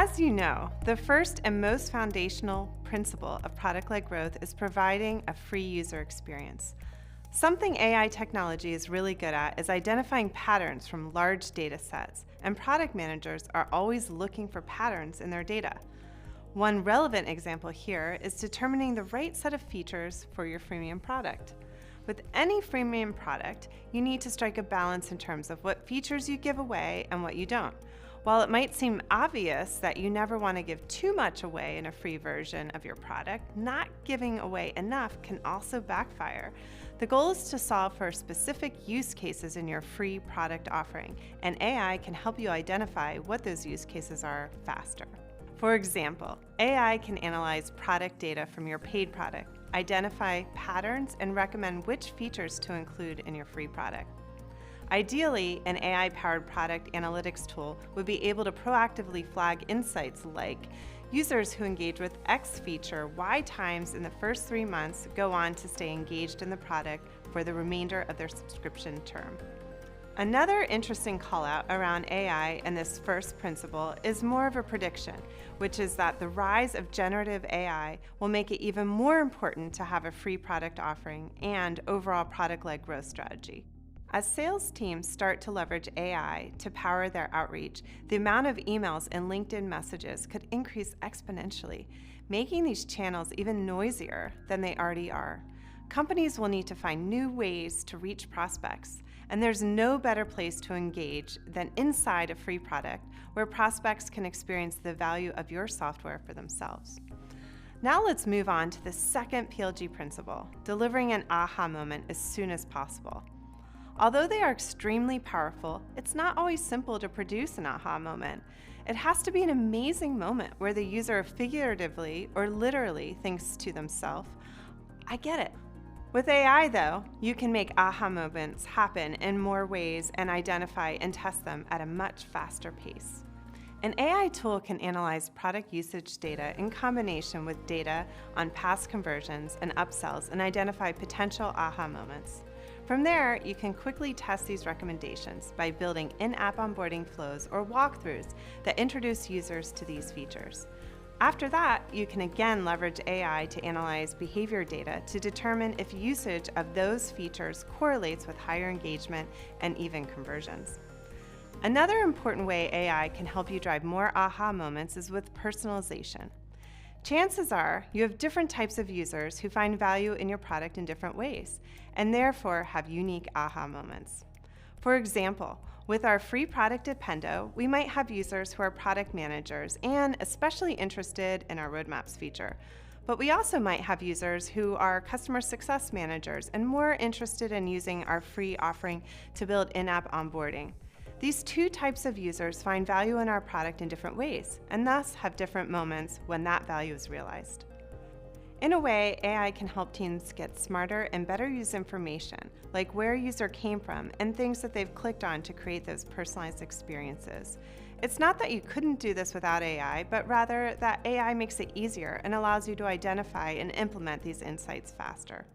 As you know, the first and most foundational principle of product-led growth is providing a free user experience. Something AI technology is really good at is identifying patterns from large data sets, and product managers are always looking for patterns in their data. One relevant example here is determining the right set of features for your freemium product. With any freemium product, you need to strike a balance in terms of what features you give away and what you don't. While it might seem obvious that you never want to give too much away in a free version of your product, not giving away enough can also backfire. The goal is to solve for specific use cases in your free product offering, and AI can help you identify what those use cases are faster. For example, AI can analyze product data from your paid product, identify patterns, and recommend which features to include in your free product. Ideally, an AI-powered product analytics tool would be able to proactively flag insights like users who engage with X feature Y times in the first 3 months go on to stay engaged in the product for the remainder of their subscription term. Another interesting call-out around AI and this first principle is more of a prediction, which is that the rise of generative AI will make it even more important to have a free product offering and overall product-led growth strategy. As sales teams start to leverage AI to power their outreach, the amount of emails and LinkedIn messages could increase exponentially, making these channels even noisier than they already are. Companies will need to find new ways to reach prospects, and there's no better place to engage than inside a free product where prospects can experience the value of your software for themselves. Now let's move on to the second PLG principle, delivering an aha moment as soon as possible. Although they are extremely powerful, it's not always simple to produce an aha moment. It has to be an amazing moment where the user figuratively or literally thinks to themselves, "I get it." With AI though, you can make aha moments happen in more ways and identify and test them at a much faster pace. An AI tool can analyze product usage data in combination with data on past conversions and upsells and identify potential aha moments. From there, you can quickly test these recommendations by building in-app onboarding flows or walkthroughs that introduce users to these features. After that, you can again leverage AI to analyze behavior data to determine if usage of those features correlates with higher engagement and even conversions. Another important way AI can help you drive more aha moments is with personalization. Chances are you have different types of users who find value in your product in different ways, and therefore have unique aha moments. For example, with our free product at Pendo, we might have users who are product managers and especially interested in our roadmaps feature. But we also might have users who are customer success managers and more interested in using our free offering to build in-app onboarding. These two types of users find value in our product in different ways, and thus have different moments when that value is realized. In a way, AI can help teams get smarter and better use information, like where a user came from and things that they've clicked on to create those personalized experiences. It's not that you couldn't do this without AI, but rather that AI makes it easier and allows you to identify and implement these insights faster.